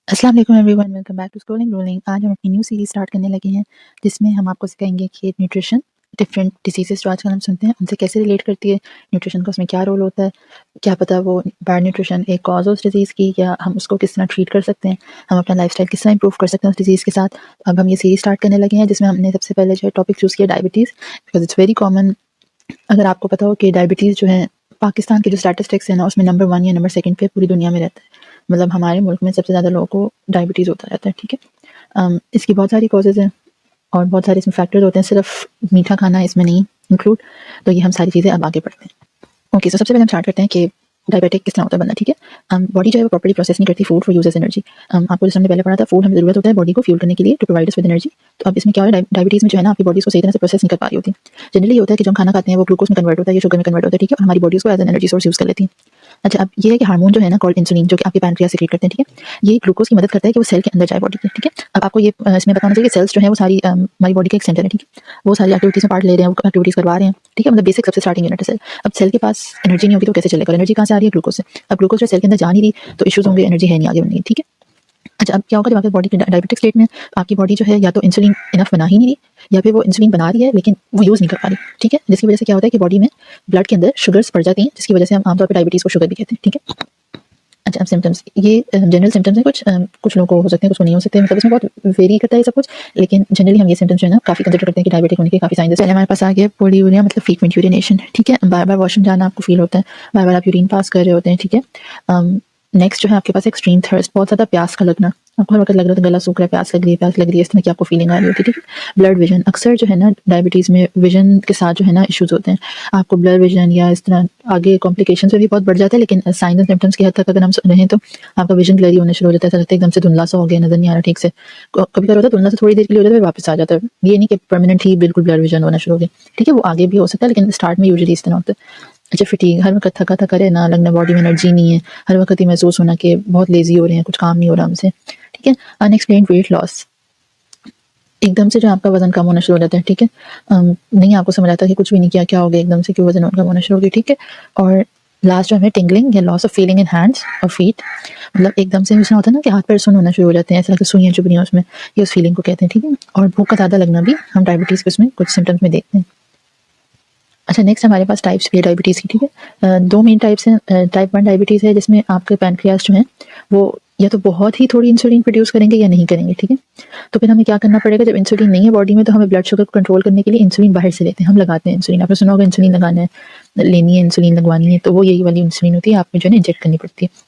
अस्सलाम वालेकुम everyone, welcome back to scrolling rolling. आज हम अपनी न्यू सीरीज स्टार्ट करने लगे हैं जिसमें हम आपको सिखाएंगे कि न्यूट्रिशन डिफरेंट डिसीजेस जो आजकल हम सुनते हैं उनसे कैसे रिलेट करती है, न्यूट्रिशन का उसमें क्या रोल होता है, क्या पता वो बैड न्यूट्रिशन एक कॉज हो उस डिजीज़ की या हम उसको किस तरह ट्रीट कर सकते हैं, हम अपना लाइफस्टाइल किस तरह इंप्रूव कर सकते हैं उस डिजीज़ के साथ। अब हम ये सीरीज स्टार्ट करने लगे हैं जिसमें हमने सबसे पहले जो है टॉपिक चूज़ किया diabetes, because it's very common. अगर आपको पता हो कि डायबिटीज़ जो है पाकिस्तान के जो स्टैटिस्टिक्स है ना उसमें नंबर 1 या नंबर 2 पे पूरी दुनिया में रहता है। मतलब हमारे मुल्क में सबसे ज़्यादा लोगों को डायबिटीज़ होता रहता है, ठीक है। इसकी बहुत सारी कॉजेज़ हैं और बहुत सारे इसमें फैक्टर्स होते हैं, सिर्फ मीठा खाना इसमें नहीं इंक्लूड। तो ये हम सारी चीज़ें अब आगे बढ़ते हैं। ओके, सो सबसे पहले हम स्टार्ट करते हैं कि डायबिटिक किस तरह होता है बंदा, ठीक है। बॉडी जो है वो प्रॉपर्ली प्रोसेस नहीं करती food for use as energy. आपको जैसे हमने पहले पढ़ा था, फूड हमें ज़रूरत होता है बॉडी को फ्यूल करने के लिए to provide us with energy. तो अब इसमें क्या है, डायबिटीज़ में जो है ना आपकी बॉडी को सही तरह से प्रोसेस नहीं कर पा रही होती। जनरली ये होता है कि जो हम खाना खाते हैं वो ग्लूकोज में कन्वर्ट होता है या शुगर में कन्वर्ट होता है, ठीक है, और हमारी बॉडी उसको as an energy source use कर लेती है। अच्छा, अब ये है कि हार्मोन जो है ना कॉल्ड इंसुलिन, जो कि आपके पैनक्रियास सीक्रेट करते हैं, ठीक है, ये ग्लूकोज की मदद करता है कि वो सेल के अंदर जाए बॉडी के, ठीक है। अब आपको ये इसमें पता होना चाहिए कि सेल्स जो है वो सारी हमारी बॉडी का एक सेंटर है, ठीक है। वो सारी एक्टिविटीज़ में पार्ट ले रहे हैं, वो एक्टिविटीज़ करवा रहे हैं, ठीक है। मतलब बेसिक सबसे स्टार्टिंग यूनिट है सेल। अब सेल के पास एनर्जी नहीं होगी तो कैसे चलेगा, एनर्जी कहाँ से आ रही है, ग्लूकोज से। अब ग्लूकोज जो सेल के अंदर जा नहीं रही तो इश्यूज होंगे, एनर्जी है नहीं आगे बननी, ठीक है। अच्छा, अब क्या होगा जब आपकी बॉडी की डायबिटिक स्टेट में आपकी बॉडी जो है या तो इंसुलिन इनफ बना ही नहीं रही या फिर वो इंसुलिन बना रही है लेकिन वो यूज़ नहीं कर पा रही, ठीक है। जिसकी वजह से क्या होता है कि बॉडी में ब्लड के अंदर शुगर्स बढ़ जाती हैं, जिसकी वजह से हम आमतौर पर डायबिटीज़ को शुगर भी कहते हैं, ठीक है। अच्छा, अब सिम्पटम्स, ये जनरल सिम्पटम्स हैं, कुछ लोगों को हो सकते हैं, कुछ को नहीं हो सकते, मतलब इसमें बहुत वेरी करता है सब कुछ, लेकिन जनरली हम ये सिम्पटम्स जो है ना काफ़ी कंसिडर करते हैं कि डायबिटिक होने के काफ़ी साइंस है। पहले हमारे पास आ गया पोलीयूरिया, मतलब फ्रीक्वेंट यूरिनेशन, ठीक है। बार बार वॉशरूम जाना आपको फील होता है, बार बार आप यूरिन पास कर रहे होते हैं, ठीक है। नेक्स्ट जो है आपके पास एक्सट्रीम थर्स्ट, बहुत ज़्यादा प्यास का लगना, आपको हर वक्त लग रहा है गला सूख रहा है, प्यास लग रही है, प्यास लग रही है, इस तरह की आपको फीलिंग आ रही होती है, ठीक है। ब्लड विजन, अक्सर जो है ना डायबिटीज़ में विजन के साथ जो है ना इश्यूज होते हैं, आपको ब्लड विजन या इस तरह आगे कॉम्प्लिकेशन से भी बहुत बढ़ जाता है, लेकिन साइंस एंड सिम्टम्स की हद तक अगर हम रहें तो आपका विजन क्लियर होना शुरू हो जाता है, ऐसा लगता है एकदम से धुंधला सा हो गया, नजर नहीं आ रहा ठीक से। कभी कभी होता है धुंधला से थोड़ी देर के लिए हो जाता है, वापस आ जाता है, ये नहीं कि परमानेंटली बिल्कुल ब्लड विजन होना शुरू हो गया, ठीक है। वो आगे भी हो सकता है लेकिन स्टार्ट में यूजुअली इस तरह होता है। अच्छा, फिटीग, हर वक्त थका थका रहना, लगना बॉडी में एनर्जी नहीं है, हर वक्त ये महसूस होना कि बहुत लेजी हो रहे हैं, कुछ काम नहीं हो रहा हमसे, ठीक है। अनएक्सप्लेन्ड वेट लॉस, एकदम से जो आपका वजन कम होना शुरू हो जाता है, ठीक है। नहीं आपको समझ आता कि कुछ भी नहीं किया, क्या हो गया एकदम से क्यों वजन कम होना शुरू हो गया, ठीक है। और लास्ट जो हमें टिंगलिंग या loss of feeling in hands और फीट, मतलब एकदम से ऐसा होता है ना कि हाथ पैर सुन्न होना शुरू हो जाते हैं, ऐसा लगता है सुइयां चुभ रही हैं उसमें, ये उस फीलिंग को कहते हैं, ठीक है। और भूख का ज़्यादा लगना भी हम डायबिटीज़ के उसमें कुछ सिम्टम्स में देखते हैं। अच्छा, नेक्स्ट हमारे पास टाइप्स भी है डायबिटीज़ की, ठीक है। दो मेन टाइप्स हैं। टाइप 1 डायबिटीज़ है जिसमें आपके पैनक्रियास जो हैं वो या तो बहुत ही थोड़ी इंसुलिन प्रोड्यूस करेंगे या नहीं करेंगे, ठीक है। तो फिर हमें क्या करना पड़ेगा, जब इंसुलिन नहीं है बॉडी में तो हमें ब्लड शुगर को कंट्रोल करने के लिए इंसुलिन बाहर से लेते हैं, हम लगाते हैं इंसुलिन। आपने सुना होगा इंसुलिन लगाना है, लेनी है इंसुलिन, लगवानी है, तो वो यही वाली इंसुलिन होती है, आपको जो है ना इंजेक्ट करनी पड़ती है।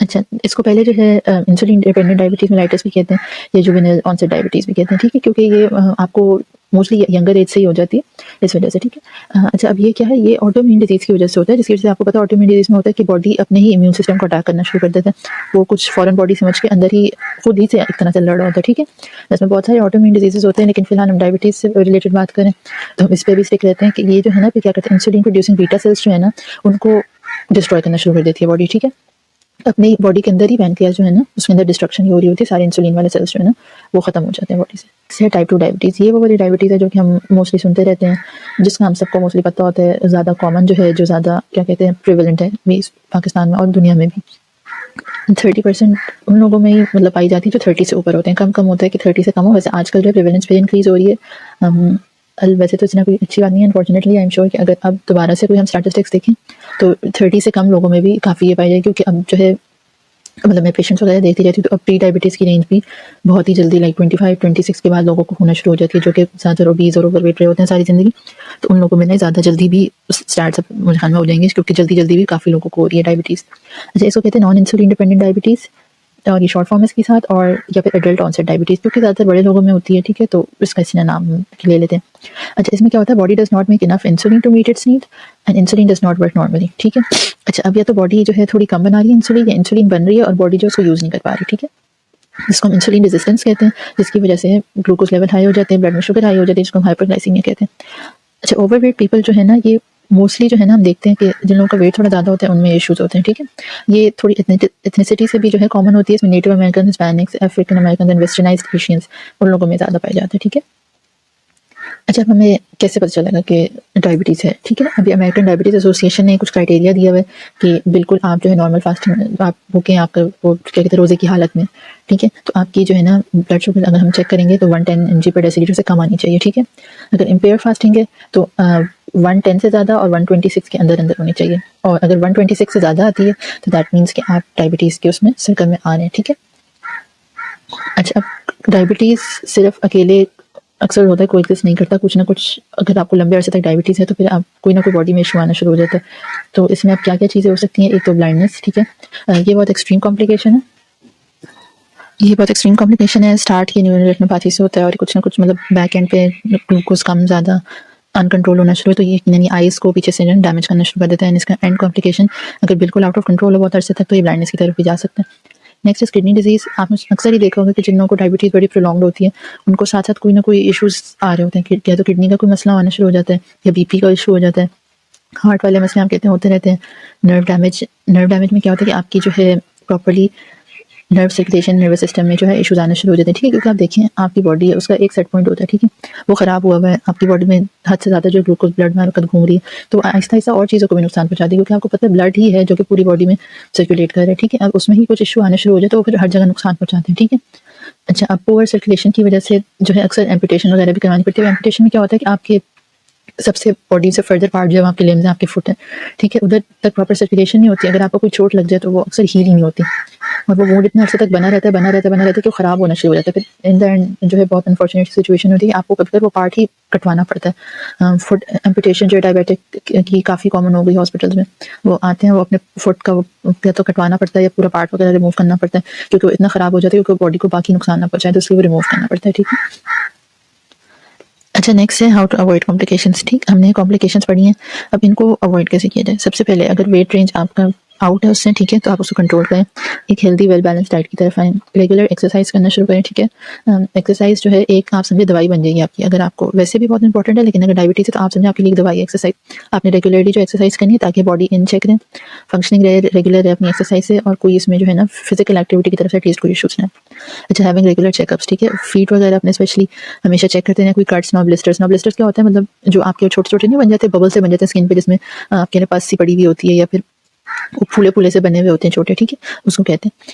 अच्छा, इसको पहले जो है इंसुलिन डिपेंडेंट डायबिटीज़ मेलाइटस भी कहते हैं, या जुवेनाइल ऑनसेट डायबिटीज़ भी कहते हैं, ठीक है, क्योंकि ये आपको मोस्टली यंगर एज से ही हो जाती है इस वजह से, ठीक है। अच्छा, अब ये क्या है, ये ऑटोइम्यून डिजीज़ की वजह से होता है, जिसकी वजह से आपको पता है ऑटोइम्यून डिजीज़ में होता है कि बॉडी अपने ही इम्यून सिस्टम को अटैक करना शुरू कर देता है, वो कुछ फॉरेन बॉडी समझ के अंदर ही खुद ही से एक तरह से लड़ रहा होता है, ठीक है। इसमें बहुत सारे ऑटोइम्यून डिजीज़ होते हैं, लेकिन फिलहाल हम डायबिटीज़ से रिलेटेड बात करें तो हम इस पर भी स्टिक रहते हैं कि ये जो है ना फिर क्या करते हैं, इंसुलिन प्रोड्यूसिंग बीटा सेल्स जो है ना उनको डिस्ट्रॉय करना शुरू कर देती है बॉडी, ठीक है। अपनी बॉडी के अंदर ही पैनक्रियास जो है ना उसके अंदर डिस्ट्रक्शन हो रही होती है, सारे इंसुलिन वाले सेल्स जो है ना वो खत्म हो जाते हैं बॉडी से। इससे टाइप 2 डायबिटीज़, ये वो वाली डायबिटीज़ है जो कि हम मोस्टली सुनते रहते हैं, जिसका हम सबको मोस्टली पता होता है, ज़्यादा कॉमन जो है, जो ज़्यादा क्या कहते हैं प्रिवेलेंट है भी पाकिस्तान में और दुनिया में भी। 30% उन लोगों में ही मतलब पाई जाती है जो 30 से ऊपर होते हैं, कम कम होता है कि 30 से कम हो। वैसे आजकल जो प्रिवेलेंस पे इंक्रीज़ हो रही है, वैसे तो इतना कोई अच्छी बात नहीं है अनफॉर्चुनेटली। आई एम श्योर कि अगर अब दोबारा से कोई हम स्टैटिस्टिक्स देखें तो 30 से कम लोगों में भी काफ़ी ये पाई जाएगी, क्योंकि अब जो है मतलब मैं पेशेंट्स वगैरह देखती रहती हूँ, तो अब प्री डायबिटीज़ की रेंज भी बहुत ही जल्दी लाइक 25-26 के बाद लोगों को होना शुरू हो जाती है, जो कि ज़्यादा ओबीज़ और ओवरवेट रहे होते हैं सारी ज़िंदगी। तो उन लोगों में ना ज़्यादा जल्दी भी स्टार्ट सब मुझे ख्याल में हो जाएंगे, क्योंकि जल्दी जल्दी भी काफ़ी लोगों को हो रही है डायबिटीज़। अच्छा, इसको कहते हैं नॉन इंसुलिन डिपेंडेंट डायबिटीज़, और ये शॉर्ट फॉर्म है इसके साथ, और या फिर एडल्ट ऑनसेट डायबिटीज़, क्योंकि ज़्यादातर बड़े लोगों में होती है, ठीक है, तो इसका इसी नाम ले लेते हैं। अच्छा, इसमें क्या होता है, body does not make enough insulin to meet its need and insulin does not work normally, ठीक है। अच्छा, अब या तो बॉडी जो है थोड़ी कम बना रही है इंसुलिन, या इंसुलिन बन रही है और बॉडी जो उसको यूज़ नहीं कर पा रही, ठीक है, जिसको हम इंसुलिन रेजिस्टेंस कहते हैं, जिसकी वजह से ग्लूकोज लेवल हाई हो जाते हैं, ब्लड में शुगर हाई हो जाती है, जिसको हम हाइपरग्लाइसीमिया कहते हैं। अच्छा, ओवरवेट पीपल जो है ना, ये मोस्टली जो है ना हम देखते हैं कि जिन लोगों का वेट थोड़ा ज़्यादा होता है उनमें इश्यूज होते हैं, ठीक है। ये थोड़ी एथनिसिटी से भी जो है कॉमन होती है, इसमें native American, Hispanics, African American and westernised Asians, उन लोगों में ज़्यादा पाए जाते हैं, ठीक है। अच्छा, अब हमें कैसे पता चलेगा कि डायबिटीज़ है, ठीक है? अभी अमेरिकन डायबिटीज़ एसोसिएशन ने कुछ क्राइटेरिया दिया हुआ है कि बिल्कुल आप जो है नॉर्मल फास्टिंग आप भूखे आपका वो क्या कहते हैं रोज़े की हालत में, ठीक है? तो आपकी जो है ना ब्लड शुगर अगर हम चेक करेंगे तो 110 mg/dL से कम आनी चाहिए, ठीक है? अगर इम्पेयर फास्टिंग है तो 110 से ज़्यादा और 126 के अंदर-अंदर होनी चाहिए, और अगर 126 से ज़्यादा आती है तो दैट मीन्स कि आप डायबिटीज़ के उसमें सर्कल में आ रहे हैं, ठीक है? अच्छा, अब डायबिटीज़ सिर्फ अकेले अक्सर होता है, कोएग्जिस्ट नहीं करता, कुछ ना कुछ अगर आपको लंबे अरसे तक डायबिटीज़ है तो फिर आप कोई ना कोई बॉडी में इशू आना शुरू हो जाता है। तो इसमें अब क्या-क्या चीज़ें हो सकती हैं, एक तो ब्लाइंडनेस, ठीक है? ये बहुत एक्सट्रीम कॉम्प्लिकेशन है। ये बहुत एक्सट्रीम कॉम्प्लिकेशन है, स्टार्ट ये न्यूरल रेटिनोपैथी से होता है और कुछ ना कुछ मतलब बैक एंड पे ग्लूकोज़ कम ज़्यादा अनकंट्रोल होना शुरू है, तो ये यानी आइज़ को पीछे से डैमेज करना शुरू कर देता है। इसका एंड कॉम्प्लिकेशन अगर बिल्कुल आउट ऑफ कंट्रोल हो बहुत अरसे तक तो ये ब्लाइंडनेस की तरफ भी जा सकता है। Next is kidney disease. आपने अक्सर ही देखा होगा कि जिन लोगों को डायबिटीज़ बड़ी प्रोलॉन्ग्ड होती है, उनको साथ-साथ कोई ना कोई इश्यूज़ आ रहे होते हैं, कि या तो किडनी का कोई मसला आना शुरू हो जाता है या बीपी का इशू हो जाता है। हार्ट वाले मसले आप कहते हैं होते रहते हैं। नर्व डैमेज में क्या होता है कि आपकी जो है properly nerve circulation nervous system में जो है इश्यूज आना शुरू हो जाते हैं, ठीक है? क्योंकि आप देखें आपकी बॉडी है उसका एक सेट पॉइंट होता है, ठीक है? वो ख़राब हुआ है, आपकी बॉडी में हद से ज़्यादा जो ग्लूकोज ब्लड में हरकत घूम रही है, तो आहिस्ता आहिस्ता और चीज़ों को भी नुकसान पहुंचाती है, क्योंकि आपको पता है ब्लड ही है जो कि पूरी बॉडी में सर्कुलेट कर रहा है, ठीक है? अब उसमें ही कुछ इशू आने शुरू हो जाए तो वो फिर हर जगह नुकसान पहुंचाते हैं, ठीक है? अच्छा, अब पुअर सर्कुलेशन की वजह से जो है अक्सर एम्पुटेशन वगैरह भी करवानी पड़ती है। एम्पुटेशन में क्या होता है कि आपके सबसे बॉडी से फर्दर पार्ट जो है आपके लिम्स हैं, आपके फुट हैं, ठीक है? उधर तक प्रॉपर सर्कुलेशन नहीं होती। अगर आपको कोई चोट लग जाए तो वो अक्सर हील ही नहीं होती, और वो वुंड इतने अर्से तक बना रहता है कि वो ख़राब होना शुरू हो जाता है। फिर इन द एंड जो है बहुत अनफॉर्चुनेट सिचुएशन होती है कि आपको कभी-कभी वो पार्ट ही कटवाना पड़ता है। फुट एम्पुटेशन जो है डायबिटिक की काफ़ी कॉमन हो गई हॉस्पिटल्स में। वो आते हैं, वो अपने फुट का वो या तो कटवाना पड़ता है या पूरा पार्ट वगैरह रिमूव करना पड़ता है, क्योंकि वो इतना ख़राब हो जाता है क्योंकि बॉडी को बाकी नुकसान ना पहुँचाए, तो इसलिए वो रिमूव करना पड़ता है, ठीक है? अच्छा, नेक्स्ट है हाउ टू अवॉइड कॉम्प्लिकेशंस, ठीक? हमने कॉम्प्लिकेशंस पढ़ी हैं, अब इनको अवॉइड कैसे किया जाए? सबसे पहले अगर वेट रेंज आपका आउट है उससे, ठीक है? तो आप उसको कंट्रोल करें, एक हेल्दी वेल बैलेंस डाइट की तरफ आएँ, रेगुलर एक्सरसाइज करना शुरू करें, ठीक है? एक्सरसाइज जो है एक आप समझिए दवाई बन जाएगी आपकी, अगर आपको वैसे भी बहुत इंपॉर्टेंट है, लेकिन अगर डायबिटीज़ है तो आप समझें आपके लिए एक दवाई है एक्सरसाइज। आपने रेगुलरली जो एक्सरसाइज करनी है ताकि बॉडी इन चेक रहे, फंक्शनिंग रहे, रेगुलर रहे अपनी एक्सरसाइज से, और कोई इसमें जो है ना फिजिकल एक्टिविटी की तरफ से एटलीस्ट कोई इशूज़ ना है। अच्छा, हैविंग रेगुलर चेकअप्स, ठीक है? फीट वगैरह अपने स्पेशली हमेशा चेक करते हैं, कोई कट्स ना ब्लिस्टर्स ना। ब्लिस्टर्स क्या होता है, मतलब जो आपके छोटे-छोटे नहीं बन जाते, बबल से बन जाते हैं स्किन पे, जिसमें आपके ना पस सी पड़ी हुई होती है या फिर वो फूले-फूले से बने हुए होते हैं छोटे, ठीक है? उसको कहते हैं,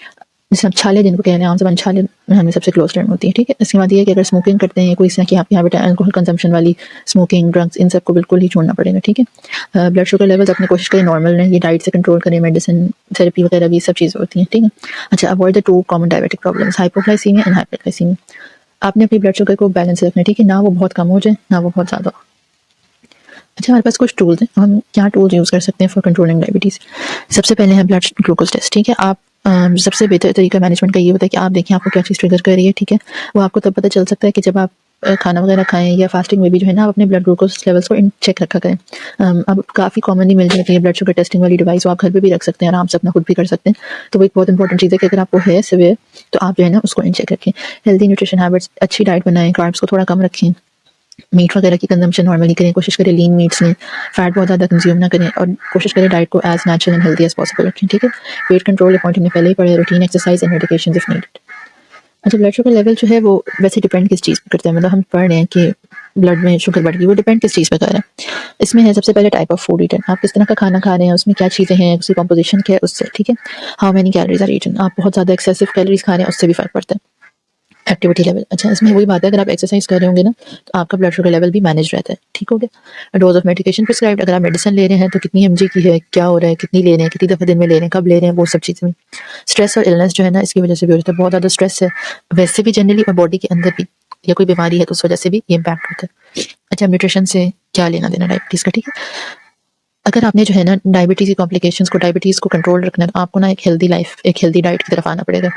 जैसे हम छाले जिनको कहते हैं, आम ज़बान छाले हमें सबसे क्लोज़ टर्म होती है, ठीक है? इसके बाद ये है कि अगर स्मोकिंग करते हैं, कोई इस तरह की आपके यहाँ पे अल्कोहल कंजम्पशन वाली स्मोकिंग, ड्रग्स, इन सबको बिल्कुल ही छोड़ना पड़ेगा, ठीक है? ब्लड शुगर लेवल्स अपनी कोशिश करें नॉर्मल रहें, ये डाइट से कंट्रोल करें, मेडिसिन, थेरेपी वगैरह भी सब चीज़ें होती हैं, ठीक है? अच्छा, avoid the 2 common diabetic problems, hypoglycaemia and hyperglycaemia. आपने अपनी ब्लड शुगर को बैलेंस रखना है, ठीक है? ना वो बहुत कम हो जाए, ना वो बहुत ज़्यादा हो। अच्छा, हमारे पास कुछ टूल्स हैं, हम क्या टूल्स यूज़ कर सकते हैं फॉर कंट्रोलिंग डायबिटीज़? सबसे पहले है ब्लड ग्लूकोज टेस्ट, ठीक है? आप सबसे बेहतर तरीका मैनेजमेंट का ये होता है कि आप देखें आपको क्या चीज़ ट्रिगर कर रही है, ठीक है? वो आपको तब पता चल सकता है कि जब आप खाना वगैरह खाएँ या फास्टिंग में भी जो है ना आप अपने ब्लड ग्लूकोज लेवल्स को इन चेक रखा करें। अब काफ़ी कॉमनली मिल जाती है ब्लड शुगर टेस्टिंग वाली डिवाइस, वो आप घर पे भी रख सकते हैं, आराम से अपना खुद भी कर सकते हैं। तो वो एक बहुत इंपॉर्टेंट चीज़ है कि अगर आपको है सिवियर तो आप जो है ना उसको इन चेक रखें। हेल्दी न्यूट्रिशन हैबिट्स, अच्छी डाइट बनाएँ, कार्ब्स को थोड़ा कम रखें, मीट वगैरह की कंजम्पशन नॉर्मली करें, कोशिश करें लीन मीट्स लें, फैट बहुत ज़्यादा कंज्यूम ना करें, और कोशिश करें डाइट को as natural and healthy as possible रखें, ठीक है? वेट कंट्रोल पॉइंट हमने पहले ही पढ़ा है, routine exercise and medication if needed. अच्छा, ब्लड शुगर लेवल जो है वो वैसे डिपेंड किस चीज़ पे करता है, मतलब हम पढ़ रहे हैं कि ब्लड में शुगर बढ़ गई, वो डिपेंड किस चीज़ पे कर रहा है। इसमें है सबसे पहले टाइप ऑफ फूड ईटन, आप किस तरह का खाना खा रहे हैं, उसमें क्या चीज़ें हैं, उसकी कॉम्पोजिशन क्या है उससे, ठीक है? How many calories are eaten, आप बहुत ज़्यादा एक्सेसिव कैलोरीज खा रहे हैं उससे भी फ़र्क पड़ता है। एक्टिविटी लेवल, अच्छा इसमें वही बात है, अगर आप एक्सरसाइज कर रहे होंगे ना तो आपका ब्लड शुगर लेवल भी मैनेज रहता है, ठीक हो गया? डोज ऑफ मेडिकेशन प्रिस्क्राइब्ड, अगर आप मेडिसिन ले रहे हैं तो कितनी mg की है, क्या हो रहा है, कितनी ले रहे हैं, कितनी दफ़ा दिन में ले रहे हैं, कब ले रहे हैं, वो सब चीज़ें। स्ट्रेस और इलनेस जो है ना इसकी वजह से भी हो जाता है, बहुत ज़्यादा स्ट्रेस है वैसे भी जनरली, और बॉडी के अंदर भी या कोई बीमारी है तो उस वजह से भी ये इम्पैक्ट होता है। अच्छा, न्यूट्रिशन से क्या लेना देना डायबिटीज़ का, ठीक है? अगर आपने जो है ना डायबिटीज़ की कॉम्प्लिकेशंस को, डायबिटीज़ को कंट्रोल रखना है तो आपको ना एक हेल्दी लाइफ, एक हेल्दी डाइट की तरफ आना पड़ेगा,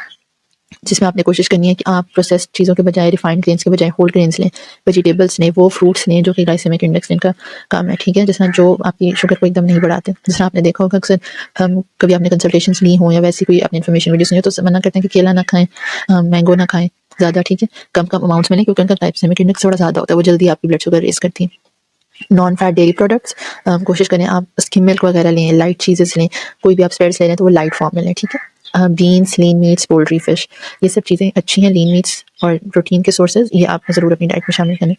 जिसमें आपने कोशिश करनी है कि आप प्रोसेस्ड चीज़ों के बजाय, रिफाइंड ग्रेन्स के बजाय होल ग्रेन्स लें, वेजिटेबल्स लें, वो फ्रूट्स लें जो कि ग्लाइसेमिक इंडेक्स जिनका कम है, ठीक है? जिस तरह जो आपकी शुगर को एकदम नहीं बढ़ाते। जिस तरह आपने देखा होगा अक्सर कभी आपने कंसल्टेशंस ली हों या वैसी कोई आपने इन्फॉर्मेशन वीडियो सुनी हो तो मना करते हैं कि केला ना खाएँ, मैंगो ना खाएँ ज़्यादा, ठीक है? कम-कम अमाउंट्स में लें, क्योंकि उनका ग्लाइसेमिक इंडेक्स थोड़ा ज़्यादा होता है, वो जल्दी आपकी ब्लड शुगर रेज़ करती हैं। नॉन फैट डेयरी प्रोडक्ट्स, कोशिश करें आप स्किम मिल्क वगैरह लें, लाइट चीज़ेस लें, कोई भी आप स्प्रेड्स ले रहे हैं तो वो लाइट फॉर्म में लें, ठीक है? बीन्स, लीन मीट्स, पोल्ट्री, फिश, ये सब चीज़ें अच्छी हैं, लीन मीट्स और प्रोटीन के सोर्सेज, ये आप ज़रूर अपनी डाइट में शामिल करें।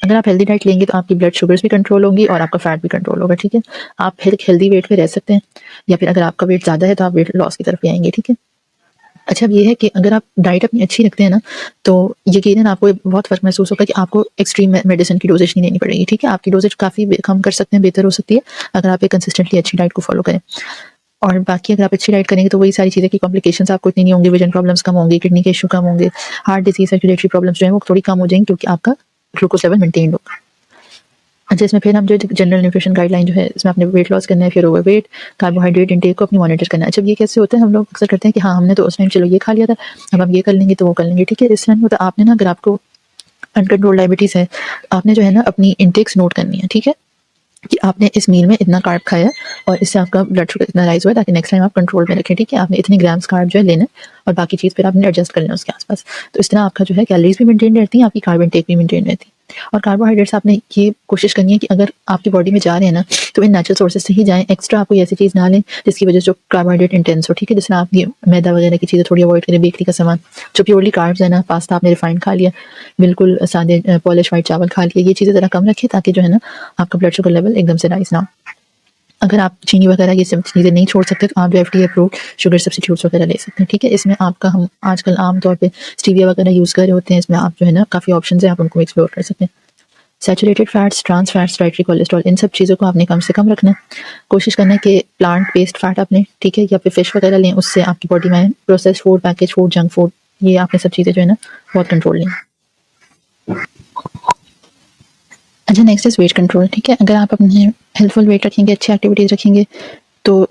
अगर आप हेल्दी डाइट लेंगे तो आपकी ब्लड शुगर्स भी कंट्रोल होंगी और आपका फैट भी कंट्रोल होगा, ठीक है। आप हेल्दी वेट पे रह सकते हैं, या फिर अगर आपका वेट ज़्यादा है तो आप वेट लॉस की तरफ भी आएंगे, ठीक है। अच्छा, अब ये है कि अगर आप डाइट अपनी अच्छी रखते हैं ना, तो यकीनन आपको ये बहुत फ़र्क महसूस होगा कि आपको एक्सट्रीम मेडिसिन की डोजेज नहीं लेनी पड़ेगी, ठीक है। आपकी डोजेज काफ़ी कम कर सकते हैं, बेहतर हो सकती है अगर आप एक कंसिस्टेंटली अच्छी डाइट को फॉलो करें। और बाकी अगर आप अच्छी डाइट करेंगे तो वही सारी चीज़ें की कॉम्प्लिकेशंस आपको इतनी नहीं होंगी, विजन प्रॉब्लम्स कम होंगी, किडनी के इशू कम होंगे, हार्ट डिजीज, सर्कुलेटरी प्रॉब्लम्स जो है वो थोड़ी कम हो जाएंगी, क्योंकि आपका ग्लूकोज लेवल मेंटेन होगा। अच्छा, इसमें फिर हम जो जनरल न्यूट्रिशन गाइडलाइन जो है, इसमें आपने वेट लॉस करना है, फिर ओवर वेट, कार्बोहाइड्रेट इंटेक को अपनी मॉनिटर करना है। अच्छा, ये कैसे होता है, हम लोग अक्सर करते हैं कि हाँ हमने तो उस टाइम चलो ये खा लिया था, अब हम ये कर लेंगे तो वो कर लेंगे, ठीक है। इस तरह नहीं होता। आपने ना, अगर आपको अनकंट्रोल डायबिटीज़ है, आपने जो है ना अपनी इंटेक्स नोट करनी है, ठीक है, कि आपने इस मील में इतना कार्ब खाया और इससे आपका ब्लड शुगर इतना राइज हुआ है, ताकि नेक्स्ट टाइम आप कंट्रोल में रखें, ठीक है। आपने इतने ग्राम्स कार्ब जो है लेना है और बाकी चीज़ फिर आपने एडजस्ट कर लेना उसके आसपास। तो इस तरह आपका जो है कैलोरीज भी मेंटेन रहती हैं, आपकी कार्ब इंटेक भी मेंटेन रहती है। और कार्बोहाइड्रेट्स आपने ये कोशिश करनी है कि अगर आपकी बॉडी में जा रहे हैं ना, तो इन नेचुरल सोर्सेज से ही जाएं। एक्स्ट्रा आप कोई ऐसी चीज़ ना लें जिसकी वजह से जो कार्बोहाइड्रेट इंटेंस हो, ठीक है। जिसमें आप ये मैदा वगैरह की चीज़ें थोड़ी अवॉइड करें, बेकरी का सामान, जो प्योरली कार्ब्स है ना, पास्ता आपने रिफाइंड खा लिया, बिल्कुल सादे पॉलिश वाइट चावल खा लिए, ये चीज़ें ज़रा कम रखें, ताकि जो है ना आपका ब्लड शुगर लेवल एकदम से राइज ना हो। अगर आप चीनी वगैरह ये सब चीज़ें नहीं छोड़ सकते, तो आप जो FDA अप्रूव्ड शुगर सब्स्टिट्यूट्स वगैरह ले सकते हैं, ठीक है। इसमें आपका, हम आजकल आम तौर पे स्टीविया वगैरह यूज़ कर रहे होते हैं, इसमें आप जो है ना काफ़ी ऑप्शंस हैं, आप उनको एक्सप्लोर कर सकते हैं। Saturated fats, trans fats, dietary cholesterol, इन सब चीज़ों को आपने कम से कम रखना है। कोशिश करना है कि प्लांट बेस्ड फैट आप लें, ठीक है, या फिर फिश वगैरह लें, उससे आपकी बॉडी में processed food, package food, junk food, ये आपने सब चीज़ें जो है ना बहुत कंट्रोल लें। अच्छा, नेक्स्ट इज वेट कंट्रोल, ठीक है। अगर आप अपने हेल्पफुल वेट रखेंगे, अच्छी एक्टिविटीज़ रखेंगे, तो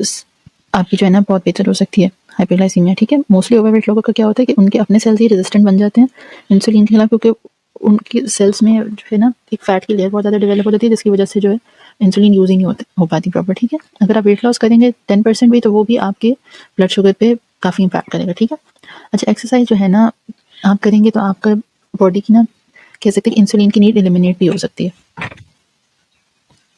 आपकी जो है ना बहुत बेहतर हो सकती है हाइपरग्लाइसीमिया, ठीक है। मोस्टली ओवरवेट लोगों का क्या होता है कि उनके अपने सेल्स ही रेजिस्टेंट बन जाते हैं इंसुलिन के खिलाफ, क्योंकि उनकी सेल्स में जो है ना एक फैट की लेयर बहुत ज़्यादा डेवलप हो जाती है, जिसकी वजह से जो है इंसुलिन यूज़ ही नहीं हो पाती प्रॉपर, ठीक है। अगर आप वेट लॉस करेंगे 10% भी, तो वो भी आपके ब्लड शुगर पे काफ़ी इंपैक्ट करेगा, ठीक है। अच्छा, एक्सरसाइज जो है ना आप करेंगे तो आपका बॉडी की ना, कह सकते हैं इंसुलिन की नीड एलिमिनेट भी हो सकती है।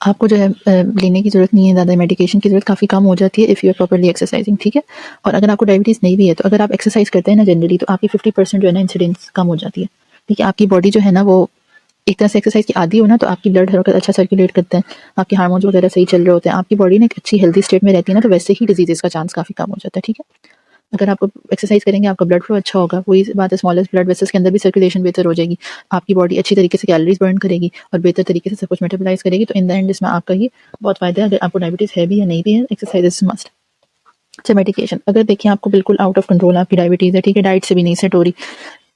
आपको जो है लेने की ज़रूरत नहीं है, ज़्यादा मेडिकेशन की ज़रूरत काफ़ी कम हो जाती है if you are properly exercising, ठीक है। और अगर आपको डायबिटीज़ नहीं भी है, तो अगर आप एक्सरसाइज करते हैं ना जनरली, तो आपकी 50% जो है ना इंसिडेंस कम हो जाती है, ठीक है। आपकी बॉडी जो है ना वो एक तरह से एक्सरसाइज की आदी हो ना, तो आपकी ब्लड हर अच्छा सर्कुलेट करते हैं, आपके हार्मोन्स वगैरह सही चल रहे होते हैं, आपकी बॉडी ना एक अच्छी हेल्दी स्टेट में रहती है ना, तो वैसे ही डिजीज़ का चांस काफ़ी कम हो जाता है, ठीक है। अगर आप एक्सरसाइज करेंगे, आपका ब्लड फ्लो अच्छा होगा, वही बात है, स्मॉलेस्ट ब्लड वेसल्स के अंदर भी सर्कुलेशन बेहतर हो जाएगी, आपकी बॉडी अच्छी तरीके से कैलोरीज बर्न करेगी और बेहतर तरीके से सब कुछ मेटाबोलाइज करेगी। तो इन द एंड इसमें आपका ही बहुत फायदा है। अगर आपको डायबिटीज़ है भी या नहीं भी है, एक्सरसाइज इज मस्ट। अच्छा, मेडिकेशन, अगर देखिए आपको बिल्कुल आउट ऑफ कंट्रोल आपकी डायबिटीज़ है, ठीक है, डाइट से भी नहीं सेट हो रही,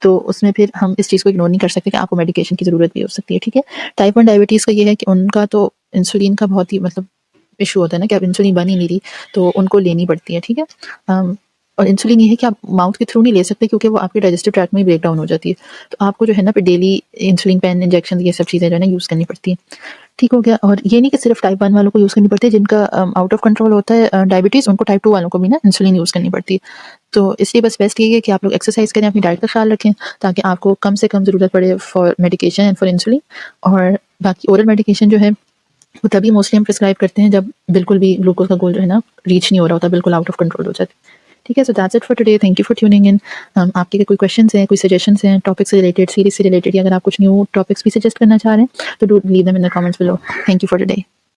तो उसमें फिर हम इस चीज़ को इग्नोर नहीं कर सकते कि आपको मेडिकेशन की ज़रूरत भी हो सकती है, ठीक है। टाइप 1 डायबिटीज़ का ये है कि उनका तो इंसुलिन का बहुत ही मतलब इशू होता है ना, कि अब इंसुलिन बन ही नहीं रही, तो उनको लेनी पड़ती है, ठीक है। और इंसुलिन ये है कि आप माउथ के थ्रू नहीं ले सकते, क्योंकि वो आपके डाइजेस्टिव ट्रैक्ट में ब्रेक डाउन हो जाती है, तो आपको जो है ना फिर डेली इंसुलिन पेन, इंजेक्शन, ये सब चीज़ें जो है ना यूज़ करनी पड़ती हैं, ठीक हो गया। और ये नहीं कि सिर्फ टाइप 1 वालों को यूज़ करनी पड़ती है, जिनका आउट ऑफ कंट्रोल होता है डायबिटीज़, उनको टाइप 2 वालों को भी ना इंसुलिन यूज़ करनी पड़ती है। तो इसलिए बस बेस्ट ये है कि आप लोग एक्सरसाइज करें, अपनी डाइट का ख्याल रखें, ताकि आपको कम से कम ज़रूरत पड़े for medication and for insulin. और बाकी ओरल मेडिकेशन जो है वो तभी मोस्टली हम प्रिस्क्राइब करते हैं जब बिल्कुल भी ग्लूकोज का गोल जो है ना रीच नहीं हो रहा होता, बिल्कुल आउट ऑफ कंट्रोल हो जाता है, ठीक है। So that's it for today, thank you for tuning in. आपके कोई क्वेश्चंस हैं, कोई सजेशंस हैं टॉपिक से रिलेटेड, सीरीज से रिलेटेड, या अगर आप कुछ न्यू टॉपिक्स भी सजेस्ट करना चाह रहे हैं, तो do leave them in the comments below. Thank you for today.